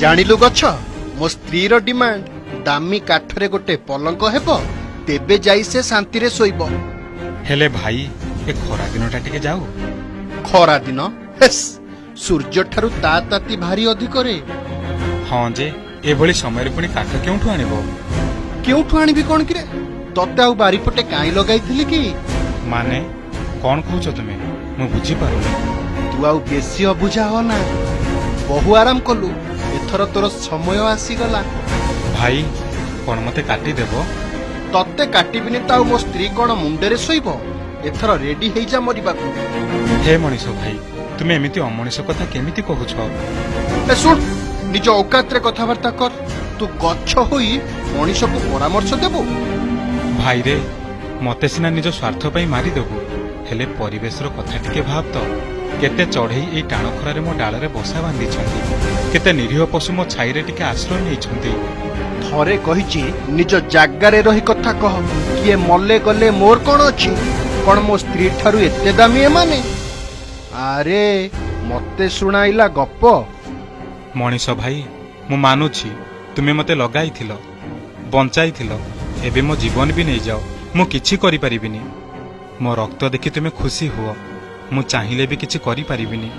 ଜାଣିଲୁ ଗଛ, ମୋ ସ୍ତ୍ରୀର ଡିମାଣ୍ଡ ଦାମୀ କାଠରେ ଗୋଟେ ପଲଙ୍କ ହେବ, ତେବେ ଯାଇ ସେ ଶାନ୍ତିରେ ଶୋଇବ। ହେଲେ ଭାଇ ଏ ଖରା ଦିନଟା ଟିକେ ଯାଉ। ଖରା ଦିନ ହେସ୍, ସୂର୍ଯ୍ୟଠାରୁ ତା ତାତି ଭାରି ଅଧିକରେ। ହଁ ଯେ ଏଭଳି ସମୟରେ ପୁଣି କାଠ କେଉଁଠୁ ଆଣିବ? କେଉଁଠୁ ଆଣିବି କଣ କିରେ? ତତେ ଆଉ ବାରିପଟେ କାଇଁ ଲଗାଇଥିଲି କି? ମାନେ କଣ କହୁଛ ତୁମେ? ମୁଁ ବୁଝିପାରୁନି। ତୁ ଆଉ ବେଶୀ ଅବୁଝା ହ ନା। ବହୁ ଆରାମ କଲୁ, ଏଥର ତୋର ସମୟ ଆସିଗଲା। ଭାଇ କଣ ମତେ କାଟିଦେବ? ତତେ କାଟିବିନି ତ ଆଉ ମୋ ସ୍ତ୍ରୀ କଣ ମୁଣ୍ଡରେ ଶୋଇବ? ଏଥର ରେଡି ହେଇଯା ମରିବାକୁ। ହେ ମଣିଷ ଭାଇ, ତୁମେ ଏମିତି ଅମଣିଷ କଥା କେମିତି କହୁଛ? ଏ ଶୁଣ, ନିଜ ଔକାତରେ କଥାବାର୍ତ୍ତା କର। ତୁ ଗଛ ହୋଇ ମଣିଷକୁ ପରାମର୍ଶ ଦେବୁ? ଭାଇରେ, ମତେ ସିନା ନିଜ ସ୍ୱାର୍ଥ ପାଇଁ ମାରିଦେବୁ, ହେଲେ ପରିବେଶର କଥା ଟିକେ ଭାବ ତ। କେତେ ଚଢେଇ ଏଇ ଟାଣ ଖରାରେ ମୋ ଡାଳରେ ବସା ବାନ୍ଧିଛନ୍ତି, କେତେ ନିରୀହ ପଶୁ ମୋ ଛାଇରେ ଟିକେ ଆଶ୍ରୟ ନେଇଛନ୍ତି। ଥରେ କହିଛି ନିଜ ଜାଗାରେ ରହି କଥା କହ। କିଏ ମଲେ ଗଲେ ମୋର କଣ ଅଛି? କଣ ମୋ ସ୍ତ୍ରୀ ଠାରୁ ଏତେ ଦାମୀ ଏମାନେ? ଆରେ ମତେ ଶୁଣାଇଲା ଗପ। ମଣିଷ ଭାଇ, ମୁଁ ମାନୁଛି ତୁମେ ମତେ ଲଗାଇଥିଲ, ବଞ୍ଚାଇଥିଲ। ଏବେ ମୋ ଜୀବନ ବି ନେଇଯାଅ, ମୁଁ କିଛି କରିପାରିବିନି। ମୋ ରକ୍ତ ଦେଖି ତୁମେ ଖୁସି ହୁଅ, ମୁଁ ଚାହିଁଲେ ବି କିଛି କରିପାରିବିନି।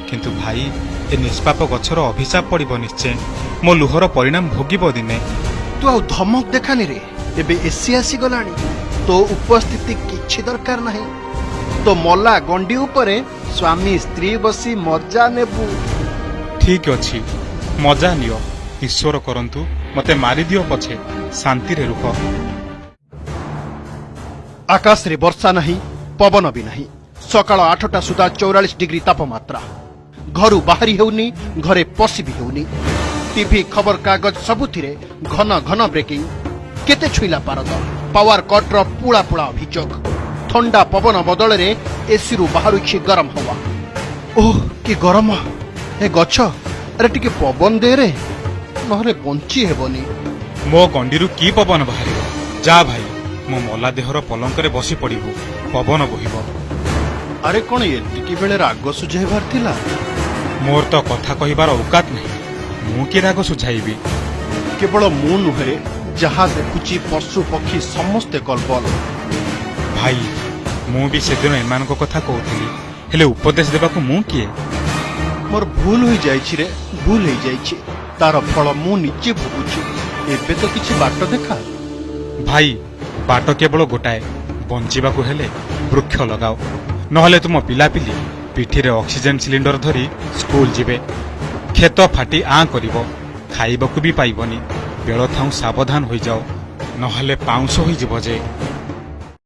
କିନ୍ତୁ ଭାଇ, ଏ ନିଷ୍ପାପ ଗଛର ଅଭିଶାପ ପଡ଼ିବ ନିଶ୍ଚୟ। ମୋ ଲୁହର ପରିଣାମ ଭୋଗିବ ଦିନେ। ତୁ ଆଉ ଧମକ ଦେଖାନି ରେ। ଏବେ ଏସି ଆସିଗଲାଣି, ତୋ ଉପସ୍ଥିତି କିଛି ଦରକାର ନାହିଁ। ତୋ ମଲା ଗଣ୍ଡି ଉପରେ ସ୍ୱାମୀ ସ୍ତ୍ରୀ ବସି ମଜା ନେବୁ। ଠିକ ଅଛି, ମଜା ନିଅ। ଈଶ୍ୱର କରନ୍ତୁ ମତେ ମାରିଦିଅ ପଛେ, ଶାନ୍ତିରେ ରୁହ। ଆକାଶରେ ବର୍ଷା ନାହିଁ, ପବନ ବି ନାହିଁ। ସକାଳ 8ଟା ସୁଦ୍ଧା 44 ଡିଗ୍ରୀ ତାପମାତ୍ରା। ଘରୁ ବାହାରି ହେଉନି, ଘରେ ପଶି ବି ହେଉନି। ଟିଭି ଖବର କାଗଜ ସବୁଥିରେ ଘନ ଘନ ବ୍ରେକିଂ। କେତେ ଛୁଇଁଲା ପାରଦ, ପାୱାର କଟ୍ର ପୁଳା ପୁଳା ଅଭିଯୋଗ। ଥଣ୍ଡା ପବନ ବଦଳରେ ଏସିରୁ ବାହାରୁଛି ଗରମ ହବା। ଓହ କି ଗରମ! ଏ ଗଛ, ଆରେ ଟିକେ ପବନ ଦେରେ, ନହେଲେ ବଞ୍ଚି ହେବନି। ମୋ ଗଣ୍ଡିରୁ କି ପବନ ବାହାରିବ? ଯା ଭାଇ, ମୋ ମଲା ଦେହର ପଲଙ୍କରେ ବସି ପଡ଼ିବୁ, ପବନ ବୋହିବ। ଆରେ କଣ ଏତିକି ବେଳେ ରାଗ ସୁଝାଇବାର ଥିଲା? ମୋର ତ କଥା କହିବାର ଔକାତ ନାହିଁ, ମୁଁ କି ରାଗ ସୁଝାଇବି? କେବଳ ମୁଁ ନୁହେଁ, ଯାହା ଦେଖୁଛି ପଶୁ ପକ୍ଷୀ ସମସ୍ତେ କଲବଲ। ଭାଇ, ମୁଁ ବି ସେଦିନ ଏମାନଙ୍କ କଥା କହୁଥିଲି, ହେଲେ ଉପଦେଶ ଦେବାକୁ ମୁଁ କିଏ? ମୋର ଭୁଲ ହୋଇଯାଇଛି ରେ, ଭୁଲ ହେଇଯାଇଛି। ତାର ଫଳ ମୁଁ ନିଜେ ଭୋଗୁଛି। ଏବେ ତ କିଛି ବାଟ ଦେଖା। ଭାଇ, ବାଟ କେବଳ ଗୋଟାଏ, ବଞ୍ଚିବାକୁ ହେଲେ ବୃକ୍ଷ ଲଗାଅ, ନହେଲେ ତୁମ ପିଲାପିଲି ପିଠିରେ ଅକ୍ସିଜେନ ସିଲିଣ୍ଡର ଧରି ସ୍କୁଲ ଯିବେ। କ୍ଷେତ ଫାଟି ଆଁ କରିବ, ଖାଇବାକୁ ବି ପାଇବନି। ବେଳ ଥାଉ ସାବଧାନ ହୋଇଯାଅ, ନହେଲେ ପାଉଁଶ ହୋଇଯିବ ଯେ।